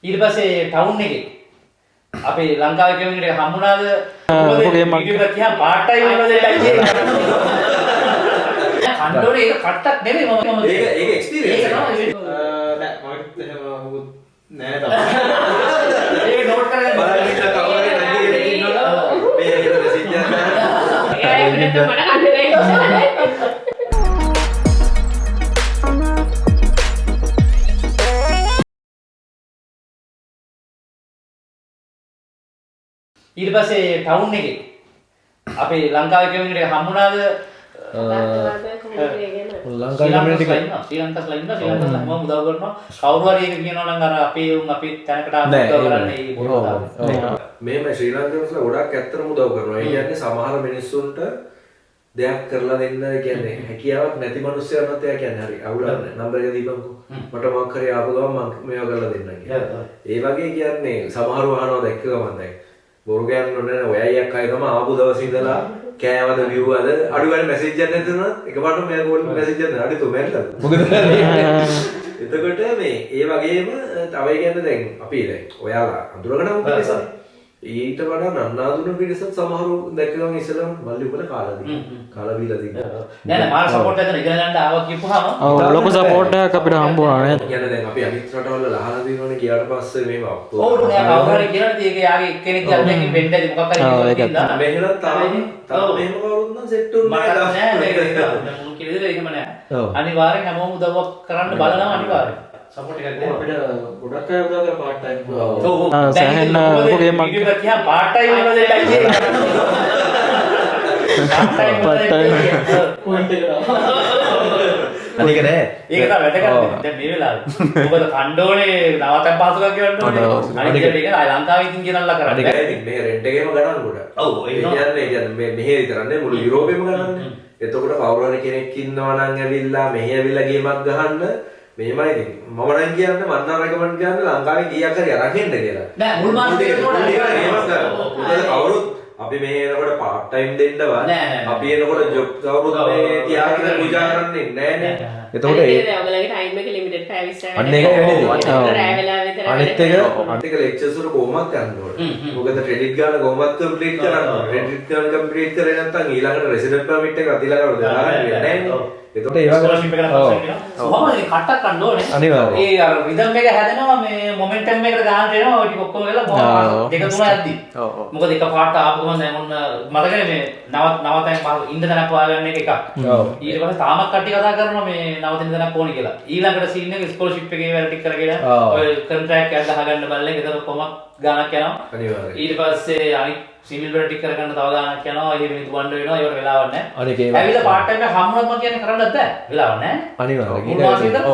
ඊට පස්සේ ටවුන් එකේ අපේ ලංකාවේ කමියුනිටි එක හම්බුණාද වීඩියෝ එක තියා පාර්ට් ටයිම් වල දෙන්නයි කියන්නේ. කණ්ඩෝනේ ඒක කට්ටක් නෙමෙයි මම ඒක එක්ස්පීරියන්ස් එක. නෑ මම නෑ තමයි. ඒක නෝට් කරගෙන බලන්න ඉන්න කවුරුහරි නැගී ඉන්නවා. මේ හිර මෙසේජ් එකක් දාන්න. ඒක මට කන්නේ ඊට පස්සේ ටවුන් එකේ අපේ ලංකාවේ කමියුනිටි එක හම්බුණාද ශ්‍රී ලංකාස්ලා හැමෝම උදව් කරනවා කවුරු හරි එක කියනවා නම් අර අපේ උන් අපි තැනකට උදව් කරන්නේ මේම ශ්‍රී ලංකාවේලා ගොඩක් ඇත්තටම උදව් කරනවා. ඒ කියන්නේ සමහර මිනිස්සුන්ට දෙයක් කරලා දෙන්න කියන්නේ හැකියාවක් නැති මිනිස්සුන්ට එයා කියන්නේ හරි අවුලක් නම්බර් එක දීපන්කෝ මට මොකක් හරි ආපු ගමන් මම මේවා කරලා දෙන්නම් කියලා. ඒ වගේ කියන්නේ සමහරව අහනවා දැක්ක ගමන් දැන් බොරු ගෑන්න ඕනේ නැහැ. ඔයයි අක්කයි තමයි ආපු දවසේ ඉඳලා කෑවද විව්වද අඩු ගන්න මැසේජ් එකක් නැතුණා එකපාරටම මෙයා කෝල් මැසේජ් එකක් දාලා අඩි තොමෙල්ලද මොකද එතකොට මේ ඒ වගේම තව කියන්නේ දැන් අපි දැන් ඔයාලා අඳුරගෙන මොකද ඊට වඩා නන්නාඳුන පිරිසත් සමහරු දැක්ක ගමන් ඉස්සෙල්ලාම මල්ලි උඹලා කාලා බීලා දිනවා නෑ මාර සපෝට් එකක් ඉගෙන ගන්න ආවා කියපුවාම ඔව් ලොකු සපෝට් එකක් අපිට හම්බුණා නේද? කියන්නේ දැන් අපි අනිත් රටවල ලහලා දිනවනේ ගියාට පස්සේ මේව අප්ලෝඩ් ඔව් නෑ කවුරු හරි කියනද ඒක යාගේ එක්කෙනෙක් යන්නේ වෙන්න ඇති මොකක් හරි මෙහෙලත් මෙහෙම කවුරුත් නම් සෙට් උන්නේ නෑ මුල් කිරිදෙල එහෙම නෑ අනිවාර්යෙන් හැමෝම උදව්වක් කරන්න බලනවා අනිවාර්යෙන් සපෝට් එකක් දෙන්න අපිට ගොඩක් අය උදව් කරලා පාර්ට් ටයිම් සෑහෙන ඔකේ මම වීඩියෝ එක තියා පාර්ට් ටයිම් වල දෙන්නයි කියන්නේ පාර්ට් ටයිම් පොයින්ට් එක අනික නෑ ඒක තමයි වැදගත් දැන් මේ වෙලාවේ මොකද කණ්ඩෝනේ නවතන් පහසුකම් කියන්න ඕනේ අනික ඒක ලංකාවේ ඉතින් කියනල්ලා කරන්නේ ඉතින් මේ රෙන්ට් එකේම ගණන් ගොඩ. ඔව් ඒ කියන්නේ මේ මෙහෙ විතරන්නේ මුළු යුරෝපෙම ගණන්නේ. එතකොට කවුරු හරි කෙනෙක් ඉන්නවා නම් ඇවිල්ලා මෙහෙ ඇවිල්ලා ගේමක් ගහන්න මෙහෙමයි ඉතින් මම නම් කියන්නේ මම නම් රෙකමන්ඩ් කරන්නේ ලංකාවේ කීයක් හරි අරන් එන්න කියලා. නෑ මුල් මාස දෙකකට කවුරුත් අපි මේ එනකොට පාර්ට් ටයිම් දෙන්නවත් අපි එනකොට ජොබ් කවුරුත් මේ තියාගෙන පූජා කරන්නේ නෑනේ. එතකොට ඒ ඔයගලගේ ටයිම් එක ලිමිටඩ් 5 අන්න ඒක වෙන්නේ. රෑ වෙලාව විතර අනිත් එක ලෙක්චර්ස් වල කොහොමද යන්න ඕනේ. මොකද ක්‍රෙඩිට් ගන්න කොහොමද කම්ප්ලීට් කරන්න ඕනේ. ක්‍රෙඩිට් ගන්න කම්ප්ලීට් කරේ නැත්නම් ඊළඟට රෙසිඩන්ට් පර්මිට් එක අතිලා කරලා දාන්න නෑනේ. එතකොට ඒ වගේ ස්කෝලර්ෂිප් එකකට පස්සේ කොහොමද මේ කට්ටක් ගන්න ඕනේ. අනිවාර්යයෙන්. ඒ අර රිද්ම් එක හැදෙනවා මේ මොමන්ටම් එකට ගන්න එනවා ඔය ටික ඔක්කොම වෙලා දෙක තුන යද්දි. මොකද එක පාට ආපු ගමන් දැන් ඔන්න මතකනේ මේ නවතෙන් ඉන්න තැනක් හොයාගන්න එක එකක්. ඊට පස්සේ තාමත් කට්ටිය කතා කරනවා මේ නවතින තැනක් ඕනි කියලා. ඊළඟට සීන් එක ස්කෝලර්ෂිප් එකේ වැඩ ටික කරගෙන ඔය කොන්ට්‍රැක්ට් එකක් ගහගන්න බලලා ඒක තමයි කොහොමද ගානක් යනවා. අනිවාර්යයෙන්. ඊට පස්සේ අනිත් සිවිල් වල ටික කරගන්න තව ගානක් යනවා. එහෙම දුවන්න වෙනවා. ඒවට වෙලාවක් නැහැ. අනික ඒ ඇවිල්ලා පාර්ට් ටයිම් එක හම්බුනත් මම කියන්නේ කරන්නත් බෑ. වෙලාවක් නැහැ. අනිවාර්යයෙන්.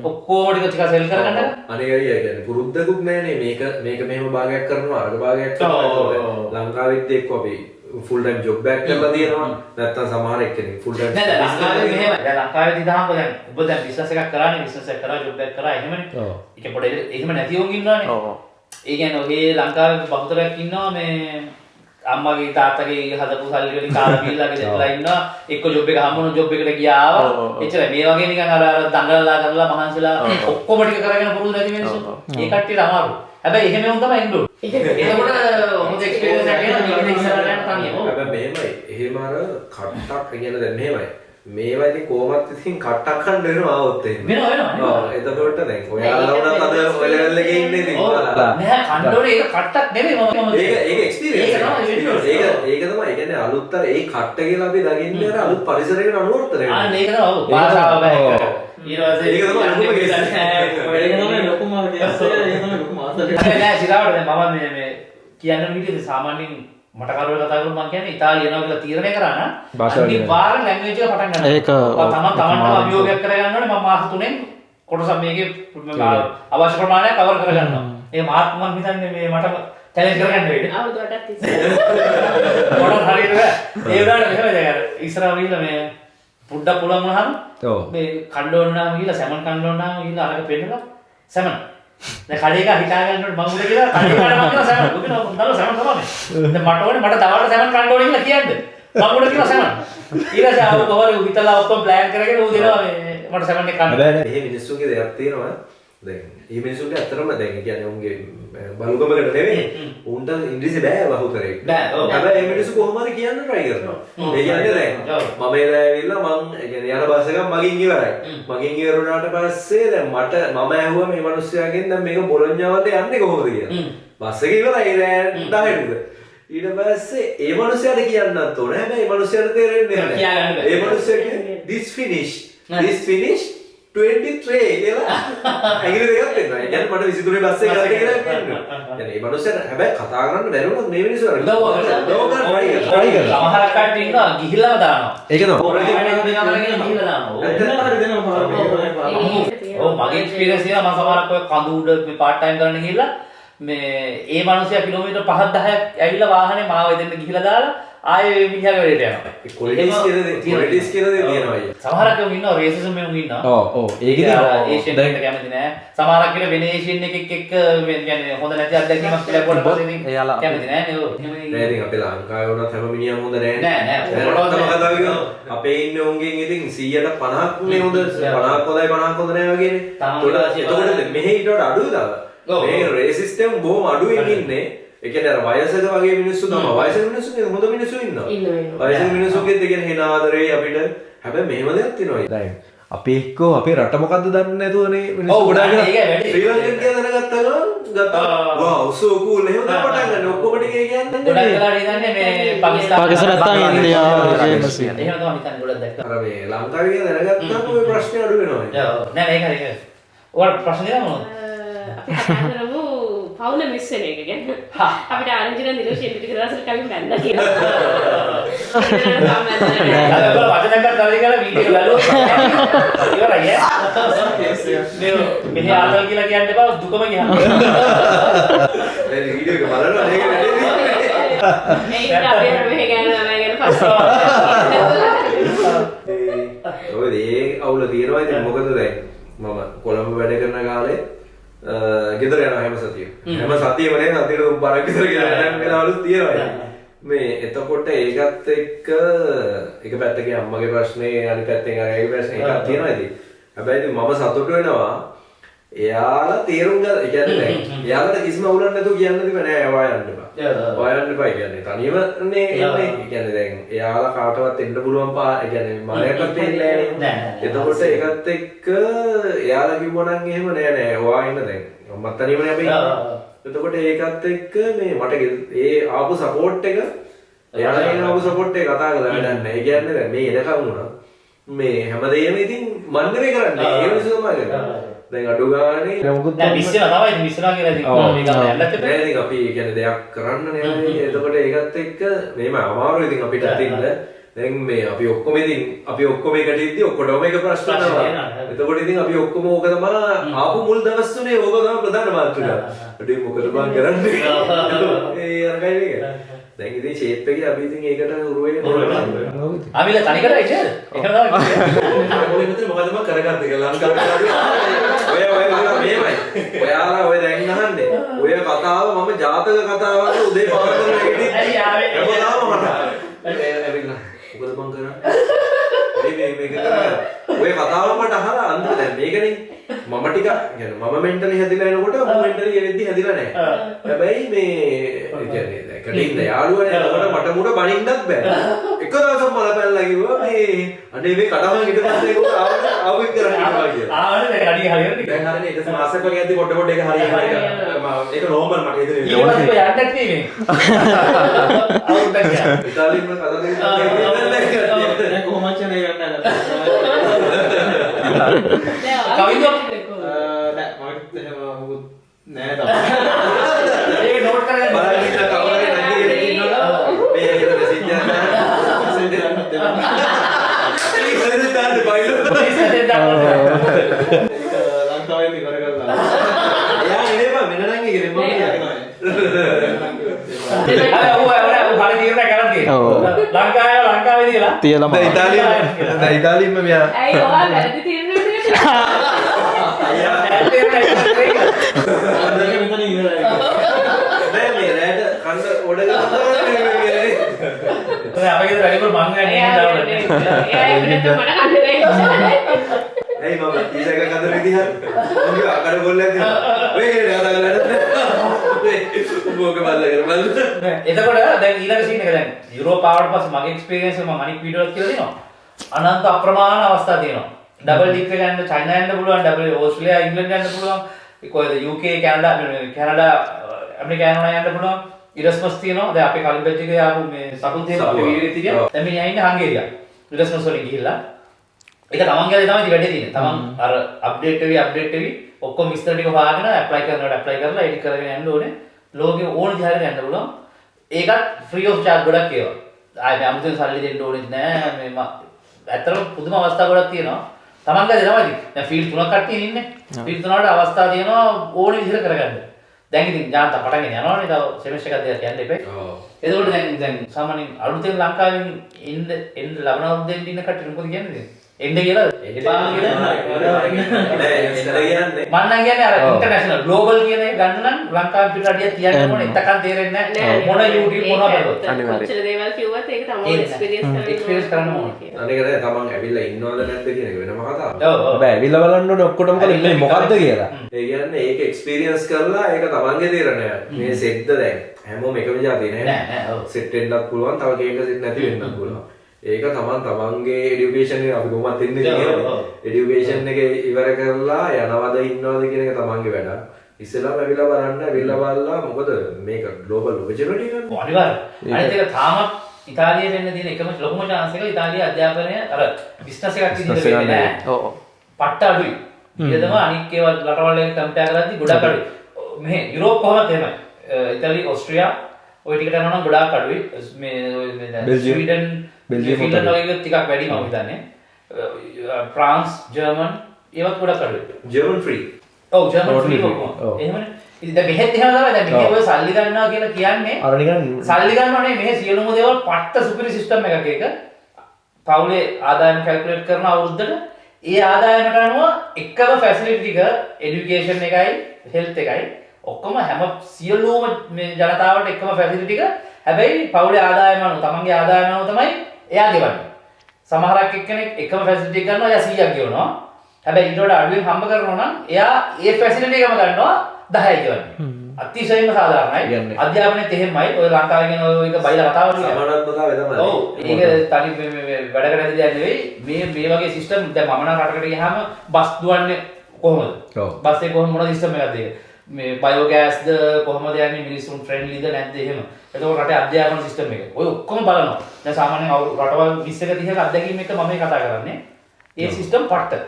ඔක්කොම ටික සෙල් කරගන්න. අනික අය කියන්නේ පුරුද්දකුත් නෑනේ මේක මෙහෙම භාගයක් කරනවා අරක භාගයක් කරනවා. ලංකාවෙත් එක්ක අපි ෆුල් ටයිම් ජොබ් එකක් කරලා තියෙනවා. නැත්තම් සමහර එක්කෙනෙක් ෆුල් ටයිම් නෑ ලංකාවේ මෙහෙම. දැන් ලංකාවේදී දාහම දැන් ඔබ දැන් බිස්නස් එකක් කරානේ බිස්නස් එකක් කරා ජොබ් එකක් කරා එහෙමනේ. ඒක පොඩ එහෙම නැති වුන් ඉන්නවනේ. ඒ කියන්නේ ඔහේ ලංකාවේ බහුතරයක් ඉන්නවා මේ අම්මගේ තාත්තගේ හදපු සල්ලි වලින් කාලා බීලා ගෙදරලා ඉන්නවා එක්ක ජොබ් එක හම්බුන ජොබ් එකට ගියා ආවා එච්චරයි මේ වගේ නිකන් අර දඟලලා කරලා මහන්සිලා ඔක්කොම ටික කරගෙන පුරුදු නැති මිනිස්සු ඒ කට්ටියට අමාරු හැබැයි එහෙම වුන් තමයි ඉන්න ඕනේ එතකොට හොඳ එක්ස්පීරියන්ස් එකක් එනවා මේක ඉස්සරහට යන තනියම හැබැයි මෙහෙමයි එහෙම අර කට්ටක් කියන්නේ දැන් මෙහෙමයි මේවා ඉතින් කොහොමත් ඉතින් කට්ටක් ගන්න වෙනවා આવොත් එහෙම වෙනවා එතකොට දැන් ඔයාලා වුණත් අද ඔය ලෙවල් එකේ ඉන්නේ ඉතින් නෑ කණ්ඩෝනේ ඒක කට්ටක් නෙමෙයි මම ඒක එක්ස්පීරියන්ස් ඒක තමයි ඒ කියන්නේ අලුත් අර ඒ කට්ට කියලා අපි දකින්නේ අර අලුත් පරිසරයකට අනුවර්තනය වෙනවා ආ ඒක තමයි ඔව් භාෂාව බෑ ඊට පස්සේ ඒක තමයි ලොකුම කේස් ඒක තමයි ලොකුම කේස් ඒක තමයි ලොකුම ආසලේ නෑ සිතාවට දැන් මම මේ කියන්න විදිහට සාමාන්‍යයෙන් මට කරුවේ කතා කරමු මම කියන්නේ ඉතාලිය යනවා කියලා තීරණය කරා නම් අනිවාර්යෙන් ලැන්ග්වේජ් එක පටන් ගන්න. ඒක තමන්ට අභියෝගයක් කරගන්න ඕනේ මම මාස 3න් කොටසක් මේකේ අවශ්‍ය ප්‍රමාණය කවර් කරගන්නවා. ඒ මාත් මම හිතන්නේ මේ මට චැලෙන්ජ් කරගන්න වෙන්නේ. අවුරුද්දකට ඉස්සෙල්ලා. මොකද හරියට බෑ. ඒ වුණාට මෙහෙම දැන් ඉස්සරහ ගිහිල්ලා මේ පුඩක් පුළුවන් වුණාම මේ කණ්ඩෝන්නාම ගිහිල්ලා සැමන් කණ්ඩෝන්නාම ගිහිල්ලා අරක පෙන්නලා සැමන් දැන් කඩේක හිතා ගන්නකොට මම උඩ කියලා කඩේ කාට මම කියලා සැමන් දුකින උන්දල සැමන් තමයි. දැන් මට ඕනේ මට දවල්ට සැමන් කන්න ඕනේ කියලා කියන්නේ. මම උඩ කියලා සැමන්. ඊළඟට ආව කොහොමද හිතලා ඔක්කොම ප්ලෑන් කරගෙන ඌ දෙනවා මේ මට සැමන් එක කන්න. මේ මිනිස්සුගේ දෙයක් තියෙනවා දැන් මේ මිනිස්සුන්ට ඇත්තටම දැන් කියන්නේ උන්ගේ බලුකමකට නෙවෙයි උන්ට ඉංග්‍රීසි බෑ බහුතරේ. බෑ. ඔව්. හැබැයි මේ මිනිස්සු කොහොම හරි කියන්න try කරනවා. ඒ කියන්නේ දැන් මම එදා ඇවිල්ලා මං ඒ කියන්නේ යන බස් එකක් මගින් ඉවරයි. මගින් ඉවර වුණාට පස්සේ දැන් මම ඇහුවා මේ මිනිස්සයාගෙන් දැන් මේක බොලොඤ්ඤාවට යන්නේ කොහොමද කියලා. බස් එක ඉවරයි රෑ 10ට. ඊට පස්සේ ඒ මිනිස්සයාට කියන්නත් ඕනේ. හැබැයි ඒ මිනිස්සයාට තේරෙන්නේ නැහැ. ඒ මිනිස්සයා කියන්නේ this finish 23 කියලා ඇඟිලි දෙකක් දෙනවා. ඒ කියන්නේ මට 23 බස් එක ගන්න කියලා කියනවා. يعني මේ මිනිස්සුන්ට හැබැයි කතා කරන්න බැරුණොත් මේ මිනිස්සු අර උදව් කරනවා. සමහර කට්ටිය ඉන්නවා ගිහිල්ලාම දානවා. ඒක තමයි. පොරේ වෙන ගිහිල්ලා දානවා. ඔව් මගේ එක්ස්පීරියන්ස් එක මම සමහරක් ඔය කඳු උඩ පාර්ට් ටයිම් කරන්න ගිහිල්ලා මේ ඒ මිනිස්සයා කිලෝමීටර් 5-10ක් ඇවිල්ලා වාහනේ මාව එතෙන්ට ගිහිල්ලා දාලා ආයේ මිනිහා වැඩේට යනවා. කොලිටිස් කියලා දේ තියෙනවා අයියා. සමහරක් උන් ඉන්නවා රේසිසම් එකක් ඉන්නවා. ඔව් ඒකද ඒෂියන් එකට කැමති නෑ. සමහරක් කියලා වෙන ඒෂියන් එකෙක් එක්ක කියන්නේ හොඳ නැති අත්දැකීමක් කියලා කොට පස්සේ ඉතින් කැමති නෑ නේ. නෑ ඉතින් අපේ ලංකාවේ වුණත් හැම මිනිහම හොඳ නෑ. නෑ අපේ ඉන්න උන්ගෙන් ඉතින් 150ක් නේ හොඳ 50ක් හොඳයි 50ක් හොඳ නෑ වගේනේ. එතකොට මෙහෙ ඊට වඩා අඩුද? මේ රේස් සිස්ටම් බොහොම අඩුවෙන් ඉන්නේ. ඒ කියන්නේ අර වයසක වගේ මිනිස්සු තමයි. වයසක මිනිස්සුනේ හොඳ මිනිස්සු ඉන්නවා. වයසක මිනිස්සුන්ගෙත් ඒ කියන්නේ හින ආදරේ අපිට හැබැයි මෙහෙම දෙයක් තියෙනවා. දැන් අපි එක්කෝ අපේ රට මොකද්ද දන්නේ නැතුවනේ මිනිස්සු ගොඩාක් ශ්‍රී ලංකන් කියලා දැනගත්තා ගත්තා. වව් so cool එහෙම තමයි පටන් ගන්න. ඔක්කොම ටික කියන්නේ ගොඩක් වෙලාට හිතන්නේ මේ පාකිස්තාන නැත්නම් ඉන්දියාව එහෙම තමයි හිතන්නේ ගොඩක් දැක්කා. අර මේ ලංකාවේ කියලා දැනගත්තාම ඔය ප්‍රශ්නේ අඩු වෙනවා. නෑ මේක හරි. ඔයාලට ප්‍රශ්න දෙනවා මොනවද? අපි කතා කරමු පවුල මිස් වෙන එක ගැන. අපිට ආරංචි නම් දිනෝෂෙන් ටික දවසකට කලින් බැලලා කියලා. වචනයක් ගන්න කියලා වීඩියෝ බලුවා. ඉවරයි ඈ. මෙහි ආතල් කියලා කියන්න එපා දුකම ගියා. දැන් වීඩියෝ එක බලනවා නේද? ඒක අපි මෙහෙ ගන්න ළමයි ගැන පස්සේ. ඔය දේ අවුල තියෙනවා ඉතින් මොකද දැන් මම කොළඹ වැඩ කරන කාලේ ගෙදර යනවා හැම සතියෙම. හැම සතියෙම නේ සතියට තුන් පාරක් ගෙදර ගිහලා යන වෙලාවලුත් තියෙනවා. මේ එතකොට ඒකත් එක්ක එක පැත්තකින් අම්මගේ ප්‍රශ්නේ අනිත් පැත්තෙන් අරගේ ප්‍රශ්නේ එකක් තියෙනවා ඉතින්. හැබැයි ඉතින් මම සතුටු වෙනවා එයාලා තේරුම් ගන්න. ඒ කියන්නේ දැන් එයාලට කිසිම අවුලක් නැතුව කියන්න දෙප නෑ ඔයා යන්න එපා. ඔයා යන්න එපා කියන්නේ තනියම නේ එන්නේ. ඒ කියන්නේ දැන් එයාලා කාටවත් එන්න පුළුවන් ඒ කියන්නේ මායකට එන්නේ නෑනේ. එතකොට ඒකත් එක්ක එයාලා කිව්වනම් එහෙම නෑ ඔයා ඉන්න දැන් මම තනියමනේ අපි ඉන්නේ. එතකොට ඒකත් එක්ක මේ මට ඒ ආපු සපෝට් එක එයාලා කියන ආපු සපෝට් එක කතා කරලා වැඩක් නෑ. ඒ කියන්නේ දැන් මේ එනකම් වුණා මේ හැමදේම ඉතින් මන් නෙවෙයි කරන්නේ. ඒ මිනිස්සු තමයි කරන්නේ. දැන් අඩු ගානේ දැන් මිස්සලා තමයි මිස්සලා කියලා ඉතින් මේක යන්නත් නෑ ඉතින් අපි කියන්නේ දෙයක් කරන්න නේ. එතකොට ඒකත් එක්ක මේම අමාරුයි ඉතින් අපිට තින්න. දැන් මේ අපි ඔක්කොම එකට ඉද්දි ඔක්කොටම එක ප්‍රශ්න තමයි. එතකොට ඉතින් අපි ඔක්කොම ඕක තමයි ආපු මුල් දවස් තුනේ ඕක තමයි ප්‍රධාන මාතෘකාව. අඩේ මොකද බං කරන්නේ? ඒ අරගයි මේක. දැන් ඉතින් ෂේප් එකේ අපි ඉතින් ඒකට උරු වෙනවා. ආවිල තනි කරලා ඉච්චද? ඒක තමයි. ඔය මෙතන මොකද මම කරගත්තේ කියලා ලංකාවේ. ඔය මේමයි. ඔයාලා ඔය දැන් අහන්නේ. ඔය කතාව මම ජාතක කතාවක් උදේ පාරට නැගිටින්. ඇයි ආවේ? එබලාම මට. ඇවිල්ලා මොකද මං කරන්නේ? මේක කරා. ඔය කතාව මට අහලා අන්තිම දැන් මේකනේ මම ටික يعني මම මෙන්ටලි හැදිලා එනකොට මම මෙන්ටලි ගෙවෙද්දි හැදිලා නැහැ. හැබැයි මේ කියන්නේ දැන් කඩින්න යාළුවනේ එතකොට මට මුඩ බනින්නත් බෑ. එක දවසක් මල පැනලා කිව්වා මේ අනේ මේ කඩම ඊට පස්සේ ඒක ආවෙත් කරන්නේ කියලා. ආවනේ දැන් අඩිය හරියට. දැන් හරිනේ ඊට පස්සේ මාසයක් වගේ යද්දි පොඩ ඒක හරියනවා. ඒක නෝමල් මට හිතෙන්නේ. ඊට පස්සේ යන්නත් නෙමෙයි. අවුරුද්දක් ගියා. ඉතාලියෙන්ම කතා දෙන්න දැන් කොහොමද චනේ ගන්න කවිද? නෑ මට එහෙම මොකුත් නෑ තමයි. ඒක නෝට් කරගෙන බලන්න ඉන්න කවුරුහරි නැගිටින්න ඉන්නවා. මේ හිතේ මෙසේජ් එකක් දාන්න බයිලෝ. ලංකාවේ ඉවර කරලා. එයා නෙමෙයි මෙන්න නම් ඒක නෙමෙයි මම කියන්නේ. අර ඔව් හරි තීරණය කරන් තියෙනවා. ලංකාවේ තියලා. තියලම ඉතාලියෙන්ම මෙයා ඇයි ඔයා වැරදි තීරණයක් දෙන්නේ? අයියා දැන් මෙතන ඉවරයි. නෑ මේ රැට කන්න ඔඩ ගන්නවා නේ. අපේ ගෙදර වැඩිපුර මං ගන්නේ එයා නේද? ඒකට මට කන්නේ නැහැ. ඇයි මම ඊට එක කතර විදිහට උන්ගේ අකඩ ගොල්ලක් දෙනවා ඔය කතා කරලා මොකද බලන්න එතකොට දැන් ඊළඟ සීන් එක දැන් යුරෝප ආවට පස්සේ මගේ එක්ස්පීරියන්ස් එක මම අනික් වීඩියෝ එකක් කියලා දෙනවා අනන්ත අප්‍රමාණ අවස්ථා තියෙනවා ඩබල් ඩික් එක යන්න චයිනා යන්න පුළුවන් ඩබල් ඕස්ට්‍රේලියා ඉංග්ලන්ත යන්න පුළුවන් කොහෙද UK කැනඩා ඇමරිකානෝ යන්න පුළුවන් ඉරස්මස් තියෙනවා දැන් අපේ කලින් බැච් එකේ ආපු මේ සතුන් තියෙනවා අපේ වීඩියෝ එකේ තියෙනවා දැන් මේ යන්නේ හංගේරියා ඉරස්මස් වලින් ගිහිල්ලා ඒක තමන්ගේ තමයි වැඩේ තියෙන්නේ තමන් අර අප්ඩේට් වෙවි ඔක්කොම විස්තර ටික හොයාගෙන ඇප්ලයි කරලා එඩිට් කරගෙන යන්න ඕනේ ලෝකෙ ඕන දිහාට යන්න පුළුවන් ඒකත් ෆ්‍රී ඔෆ් චාර්ජ් ගොඩක් ඒවා ආයේ අමුතුවෙන් සල්ලි දෙන්න ඕනෙත් නෑ මේ ඇත්තටම පුදුම අවස්ථා ගොඩක් තියෙනවා තමන්ගේ තමයි දැන් ෆීල්ඩ් 3ක් කට්ටිය ඉන්නේ ෆීල්ඩ් 3කට අවස්ථා තියෙනවා ඕන විදිහට කරගන්න දැන් ඉතින් ඥානත පටන් ගෙන යනවනේ තව සෙමෙස්ටර් එකක් දෙකක් යන්න එපා එතකොට දැන් සාමාන්‍යයෙන් අලුතෙන් ලංකාවෙන් එන්න ලබන අවුරුද්දෙන් ඉන්න කට්ටිය මොකද කියන්නේ එන්න කියලා එපා කියලා මම නම් කියන්නේ අර ඉන්ටර්නැෂනල් ග්ලෝබල් කියන එක ගන්න නම් ලංකාවේ පිටරටිය තියන්න ඕනේ එතකන් තේරෙන්නේ නැහැ මොන YouTube මොනවා බලවත් කොච්චර දේවල් කිව්වත් ඒක තමයි එක්ස්පීරියන්ස් කරන්න ඕනේ අනික නෑ තමන් ඇවිල්ලා ඉන්නවද නැද්ද කියන එක වෙනම කතාවක් බෑ ඇවිල්ලා බලන්න ඕනේ ඔක්කොටම කරලා ඉන්නේ මොකද්ද කියලා ඒ කියන්නේ ඒක එක්ස්පීරියන්ස් කරලා ඒක තමන්ගේ තීරණය මේ සෙට්ද දැන් හැමෝම එකම જાතිය නෑ සෙට් වෙන්නත් පුළුවන් තව කේක සෙට් නැති වෙන්නත් පුළුවන් ඒක තමන්ගේ එඩියුකේෂන් එක අපි කොහොමද ඉන්නේ කියන්නේ එඩියුකේෂන් එක ඉවර කරලා යනවද ඉන්නවද කියන එක තමන්ගේ වැඩක් ඉස්සෙල්ලාම ඇවිල්ලා බලලා මොකද මේක ග්ලෝබල් ඔපචුනිටි එකක් අනිවාර්යයෙන් අනිත් එක තාමත් ඉතාලියට එන්න තියෙන එකම ලොකුම chance එක ඉතාලියේ අධ්‍යාපනය අර බිස්නස් එකක් විදිහට වෙන්නේ නැහැ ඔව් පට්ට අඩුයි ඊටදම අනික් ඒවා රටවල් එක කම්පෙයාර් කරද්දි ගොඩක් අඩුයි මෙහෙ යුරෝප් කොහොමද එහෙමයි ඉතාලි ඕස්ට්‍රේලියා ඔය ටිකට යනවා නම් ගොඩාක් අඩුයි මේ ස්වීඩන් ෆින්ලන්ඩ් වගේ ටිකක් වැඩි මම හිතන්නේ ෆ්‍රාන්ස් ජර්මන් ඒවත් ගොඩක් අඩුයි ජර්මන් ෆ්‍රී ඔව් ජර්මන් ෆ්‍රී කොහොමද එහෙමනේ ඉතින් දැන් මෙහෙත් එහෙම තමයි දැන් මෙහෙ ඔය සල්ලි ගන්නවා කියලා කියන්නේ අර නිකන් සල්ලි ගන්නවා නේ මෙහෙ සියලුම දේවල් පට්ට සුපිරි සිස්ටම් එකක් ඒක පවුලේ ආදායම කැල්කියුලේට් කරන අවුරුද්දට ඒ ආදායමට අනුව එකම ෆැසිලිටි ටික এডুকেෂන් එකයි හෙල්ත් එකයි ඔක්කොම හැම සියලුම මේ ජනතාවට එකම ෆැසිලිටි ටික හැබැයි පවුලේ ආදායම අනුව තමන්ගේ ආදායම අනුව තමයි එයා ගෙවන්නේ සමහරක් එක්කෙනෙක් එකම ෆැසිලිටි එක ගන්නවා එයා 100ක් ගෙවනවා හැබැයි ඊට වඩා අඩුවෙන් හම්බ කරනවා නම් එයා ඒ ෆැසිලිටි එකම ගන්නවා 10යි ගෙවන්නේ අතිශයින්ම සාධාරණයි අධ්‍යාපනයේත් එහෙමයි ඔය ලංකාවේ කියන ඔය එක බයිලා කතාවක් නේ සමානත්වතාවය තමයි ඔව් ඒක තනි වැඩ කරන දෙයක් නෙවෙයි මේ වගේ සිස්ටම් දැන් මම නම් රටකට ගියාම බස් දුවන්නේ කොහොමද බස් එක කොහොම මොන සිස්ටම් එකක්ද ඒක මේ බයෝගෑස්ද කොහොමද යන්නේ මිනිස්සුන් ෆ්‍රෙන්ඩ්ලිද නැද්ද එහෙම එතකොට රටේ අධ්‍යාපන සිස්ටම් එක ඔය ඔක්කොම බලනවා දැන් සාමාන්‍යයෙන් රටවල් 20ක 30ක අත්දැකීම් එක මම කතා කරන්නේ ඒ සිස්ටම් පට්ට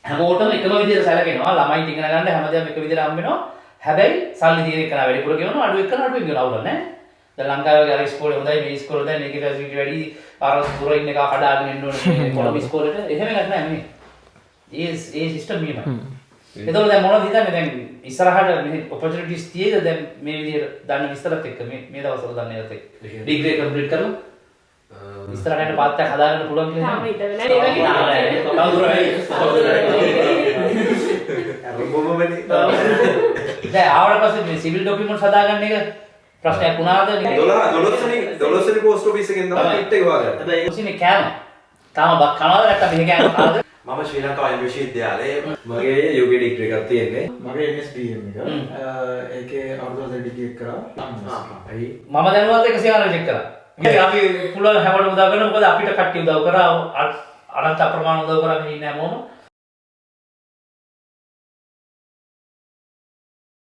හැමෝටම එකම විදිහට සැලකෙනවා ළමයි ඉගෙන ගන්න හැමදේම එක විදිහට හම්බ වෙනවා හැබැයි සල්ලි තියෙන එක නා වැඩිපුර ගෙවනවා අඩු එක නා අඩුවෙන් ගෙවනවා අවුල නැහැ දැන් ලංකාවේ අර ඉස්කෝලේ හොඳයි මේ ඉස්කෝලේ හොඳයි මේකේ ෆැසිලිටි වැඩි අර දුර ඉන්න එක කඩාගෙන එන්න ඕනේ මේ කොළඹ ඉස්කෝලේට එහෙම එකක් නැහැ මේ ඒ සිස්ටම් මෙහෙමයි එතකොට දැන් මොනවද හිතන්නේ දැන් ඉස්සරහට මේ ඔපචුනිටිස් තියෙද දැන් මේ විදිහට දන්න විස්තරත් එක්ක මේ දවස්වල දන්න ඒවත් එක්ක ඩිග්‍රී කම්ප්ලීට් කරලා ඉස්සරහට පාත්තක් හදාගන්න පුළුවන් කියලා තාම හිතන්නේ නැහැ ඒ වගේ දැන් ආවට පස්සේ මේ සිවිල් ඩොකියුමන්ට්ස් හදාගන්න එක ප්‍රශ්නයක් වුණාද 12 වෙනි පෝස්ට් ඔෆිස් එකෙන් තමයි කිට් එක වාගන්න. හැබැයි ඔසිනේ කෑම තාම බක් කනවද නැත්නම් මෙහෙ කෑම කාද මම ශ්‍රී ලංකා විශ්වවිද්‍යාලයේ මගේ UK ඩිග්‍රී එකක් තියෙන්නේ. මගේ MSBM එක ඒකේ අවුරුදු දෙකක් කරා අයි මම දැනුවත් 100 ගණන් චෙක් කරා ඉතින් අපි පුළුවන් හැමෝටම උදව් කරනවා මොකද අපිට කට්ටිය උදව් කරා අනන්ත අප්‍රමාණ උදව් කරන්නේ නැහැ මොම